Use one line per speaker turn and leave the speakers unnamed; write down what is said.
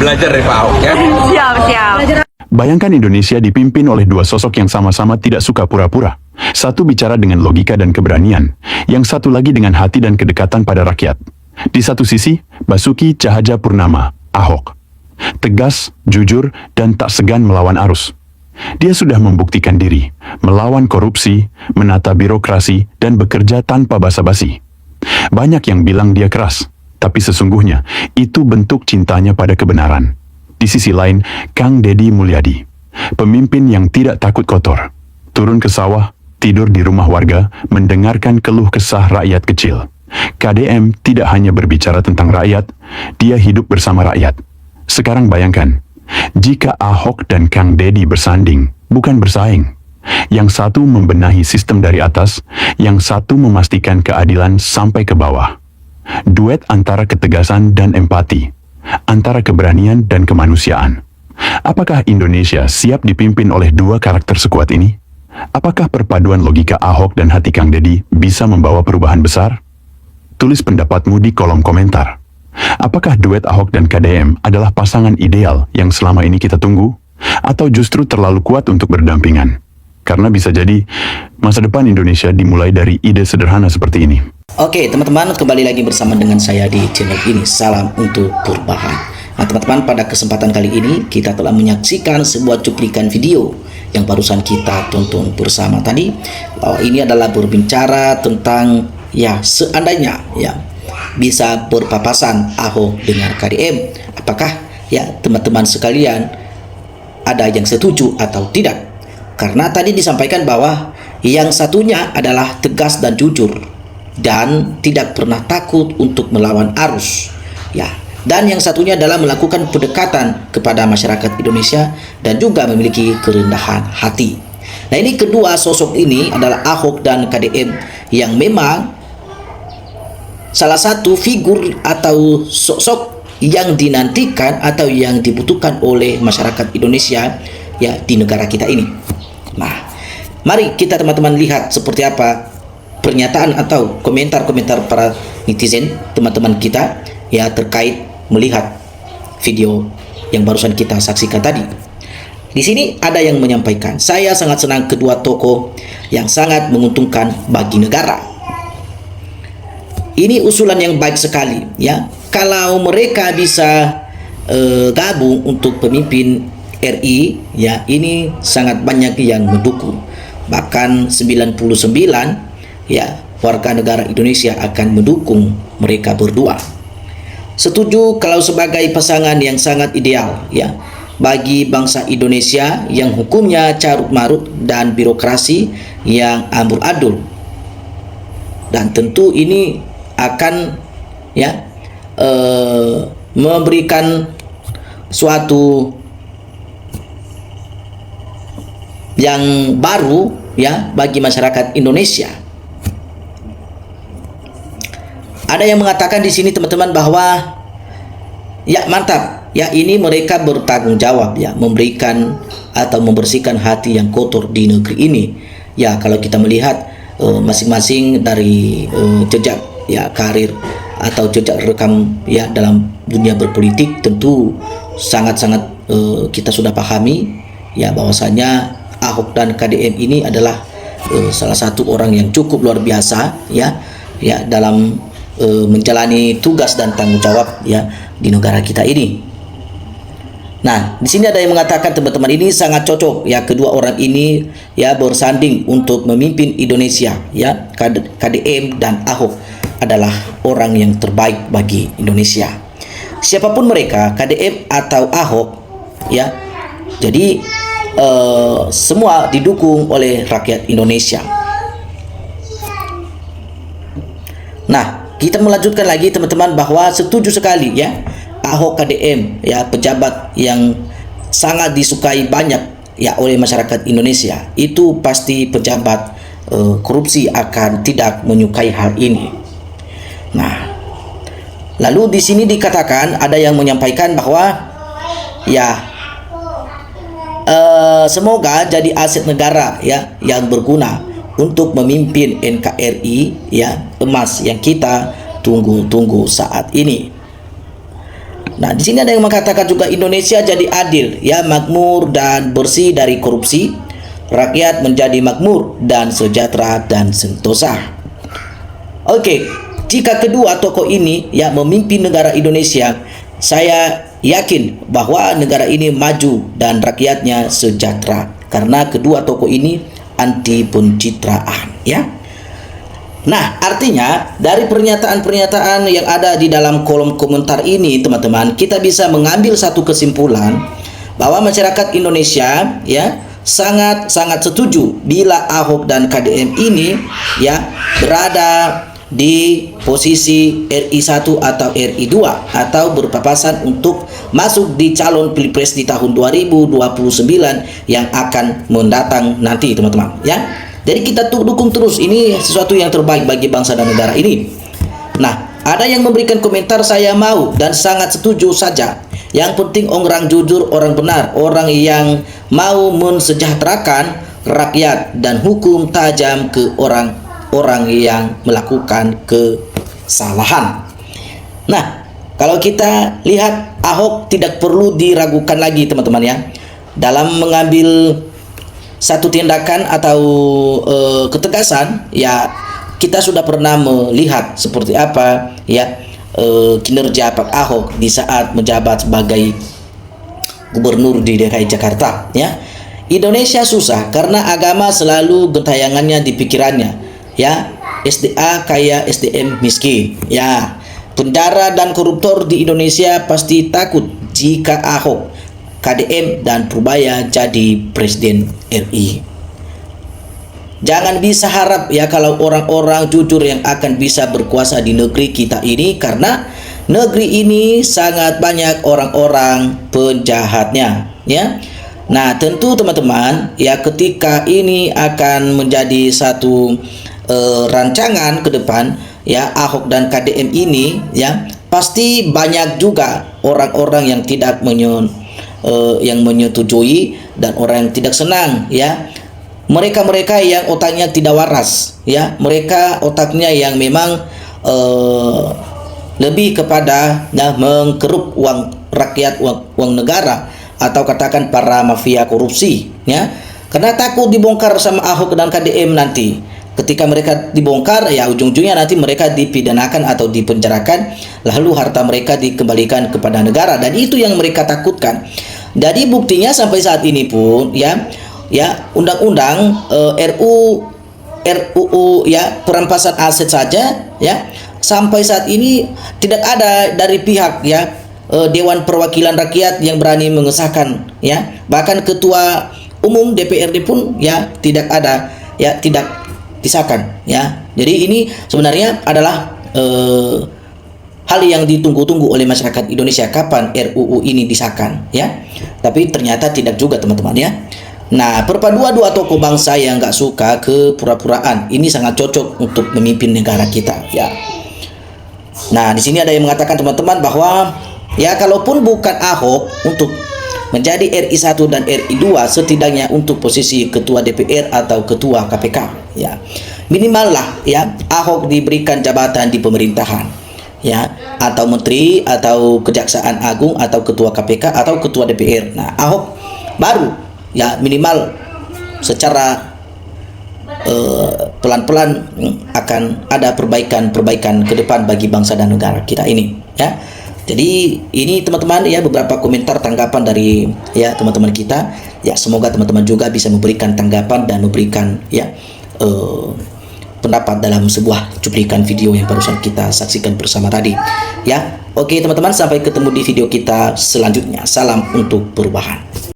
belajar dari Pak Ahok ya.
Siap, siap.
Bayangkan Indonesia dipimpin oleh dua sosok yang sama-sama tidak suka pura-pura. Satu bicara dengan logika dan keberanian, yang satu lagi dengan hati dan kedekatan pada rakyat. Di satu sisi, Basuki Cahayapurnama, Ahok. Tegas, jujur, dan tak segan melawan arus. Dia sudah membuktikan diri, melawan korupsi, menata birokrasi, dan bekerja tanpa basa-basi. Banyak yang bilang dia keras, tapi sesungguhnya itu bentuk cintanya pada kebenaran. Di sisi lain, Kang Deddy Mulyadi, pemimpin yang tidak takut kotor. Turun ke sawah, tidur di rumah warga, mendengarkan keluh kesah rakyat kecil. KDM tidak hanya berbicara tentang rakyat, dia hidup bersama rakyat. Sekarang bayangkan, jika Ahok dan Kang Deddy bersanding, bukan bersaing. Yang satu membenahi sistem dari atas, yang satu memastikan keadilan sampai ke bawah. Duet antara ketegasan dan empati, antara keberanian dan kemanusiaan. Apakah Indonesia siap dipimpin oleh dua karakter sekuat ini? Apakah perpaduan logika Ahok dan hati Kang Deddy bisa membawa perubahan besar? Tulis pendapatmu di kolom komentar. Apakah duet Ahok dan KDM adalah pasangan ideal yang selama ini kita tunggu? Atau justru terlalu kuat untuk berdampingan? Karena bisa jadi masa depan Indonesia dimulai dari ide sederhana seperti ini.
Oke teman-teman, kembali lagi bersama dengan saya di channel ini. Salam untuk perubahan. Nah teman-teman, pada kesempatan kali ini kita telah menyaksikan sebuah cuplikan video yang barusan kita tonton bersama tadi. Ini adalah berbicara tentang ya seandainya ya bisa berpapasan Ahok dengan KDM. Apakah ya teman-teman sekalian ada yang setuju atau tidak? Karena tadi disampaikan bahwa yang satunya adalah tegas dan jujur dan tidak pernah takut untuk melawan arus ya, dan yang satunya adalah melakukan pendekatan kepada masyarakat Indonesia dan juga memiliki kerendahan hati. Nah, ini kedua sosok ini adalah Ahok dan KDM yang memang salah satu figur atau sosok yang dinantikan atau yang dibutuhkan oleh masyarakat Indonesia ya di negara kita ini. Nah, mari kita teman-teman lihat seperti apa pernyataan atau komentar-komentar para netizen teman-teman kita ya terkait melihat video yang barusan kita saksikan tadi. Di sini ada yang menyampaikan, saya sangat senang kedua tokoh yang sangat menguntungkan bagi negara. Ini usulan yang baik sekali ya. Kalau mereka bisa gabung untuk pemimpin RI ya, ini sangat banyak yang mendukung. Bahkan 99 ya warga negara Indonesia akan mendukung mereka berdua. Setuju kalau sebagai pasangan yang sangat ideal ya bagi bangsa Indonesia yang hukumnya carut marut dan birokrasi yang amburadul. Dan tentu ini akan ya memberikan suatu yang baru ya bagi masyarakat Indonesia. Ada yang mengatakan di sini teman-teman bahwa ya mantap ya, ini mereka bertanggung jawab ya memberikan atau membersihkan hati yang kotor di negeri ini. Ya kalau kita melihat masing-masing dari jejak ya karir atau jejak rekam ya dalam dunia berpolitik, tentu sangat-sangat kita sudah pahami ya bahwasanya Ahok dan KDM ini adalah salah satu orang yang cukup luar biasa ya dalam menjalani tugas dan tanggung jawab ya di negara kita ini. Nah, di sini ada yang mengatakan teman-teman ini sangat cocok ya kedua orang ini ya bersanding untuk memimpin Indonesia ya. KDM dan Ahok adalah orang yang terbaik bagi Indonesia. Siapapun mereka, KDM atau Ahok ya. Jadi semua didukung oleh rakyat Indonesia. Nah, kita melanjutkan lagi teman-teman bahwa setuju sekali ya Ahok KDM ya pejabat yang sangat disukai banyak ya oleh masyarakat Indonesia. Itu pasti pejabat korupsi akan tidak menyukai hal ini. Nah, lalu di sini dikatakan ada yang menyampaikan bahwa ya semoga jadi aset negara ya yang berguna untuk memimpin NKRI ya emas yang kita tunggu-tunggu saat ini. Nah, di sini ada yang mengatakan juga Indonesia jadi adil, ya, makmur dan bersih dari korupsi. Rakyat menjadi makmur dan sejahtera dan sentosa. Oke, jika kedua tokoh ini ya memimpin negara Indonesia, saya yakin bahwa negara ini maju dan rakyatnya sejahtera karena kedua tokoh ini anti pencitraan, ya. Nah, artinya dari pernyataan-pernyataan yang ada di dalam kolom komentar ini, teman-teman, kita bisa mengambil satu kesimpulan bahwa masyarakat Indonesia ya sangat setuju bila Ahok dan KDM ini ya berada di posisi RI1 atau RI2 atau berpapasan untuk masuk di calon pilpres di tahun 2029 yang akan mendatang nanti, teman-teman, ya. Jadi kita dukung terus, ini sesuatu yang terbaik bagi bangsa dan negara ini. Nah, ada yang memberikan komentar, saya mau dan sangat setuju saja. Yang penting orang jujur, orang benar, orang yang mau mensejahterakan rakyat dan hukum tajam ke orang-orang yang melakukan kesalahan. Nah, kalau kita lihat Ahok tidak perlu diragukan lagi, teman-teman, ya, dalam mengambil satu tindakan atau ketegasan. Ya, kita sudah pernah melihat seperti apa ya kinerja Pak Ahok di saat menjabat sebagai gubernur di DKI Jakarta, ya. Indonesia susah karena agama selalu gentayangannya di pikirannya, ya. SDA kaya, SDM miskin, ya. Penjara dan koruptor di Indonesia pasti takut jika Ahok, KDM dan Purbaya jadi presiden RI. Jangan bisa harap ya kalau orang-orang jujur yang akan bisa berkuasa di negeri kita ini, karena negeri ini sangat banyak orang-orang penjahatnya, ya. Nah, tentu teman-teman ya ketika ini akan menjadi satu rancangan ke depan ya Ahok dan KDM ini, ya, pasti banyak juga orang-orang yang tidak yang menyetujui dan orang yang tidak senang, ya. Mereka-mereka yang otaknya tidak waras, ya, mereka otaknya yang memang lebih kepada mengkerup uang rakyat, uang negara, atau katakan para mafia korupsi, ya, karena takut dibongkar sama Ahok dan KDM nanti. Ketika mereka dibongkar, ya ujung-ujungnya nanti mereka dipidanakan atau dipenjarakan, lalu harta mereka dikembalikan kepada negara, dan itu yang mereka takutkan. Jadi buktinya sampai saat ini pun ya undang-undang RUU ya perampasan aset saja, ya, sampai saat ini tidak ada dari pihak ya Dewan Perwakilan Rakyat yang berani mengesahkan, ya. Bahkan ketua umum DPRD pun ya tidak ada, ya, tidak disahkan, ya. Jadi ini sebenarnya adalah hal yang ditunggu-tunggu oleh masyarakat Indonesia, kapan RUU ini disahkan, ya. Tapi ternyata tidak juga, teman-teman, ya. Nah, perpaduan dua tokoh bangsa yang nggak suka kepura-puraan ini sangat cocok untuk memimpin negara kita, ya. Nah, di sini ada yang mengatakan, teman-teman, bahwa ya kalaupun bukan Ahok untuk menjadi RI1 dan RI2, setidaknya untuk posisi ketua DPR atau ketua KPK, ya, minimal lah ya Ahok diberikan jabatan di pemerintahan, ya, atau menteri atau kejaksaan agung atau ketua KPK atau ketua DPR. Nah, Ahok baru ya minimal secara pelan-pelan akan ada perbaikan ke depan bagi bangsa dan negara kita ini, ya. Jadi ini, teman-teman, ya, beberapa komentar tanggapan dari ya teman-teman kita, ya. Semoga teman-teman juga bisa memberikan tanggapan dan memberikan ya pendapat dalam sebuah cuplikan video yang barusan kita saksikan bersama tadi, ya. Oke, teman-teman, sampai ketemu di video kita selanjutnya. Salam untuk perubahan.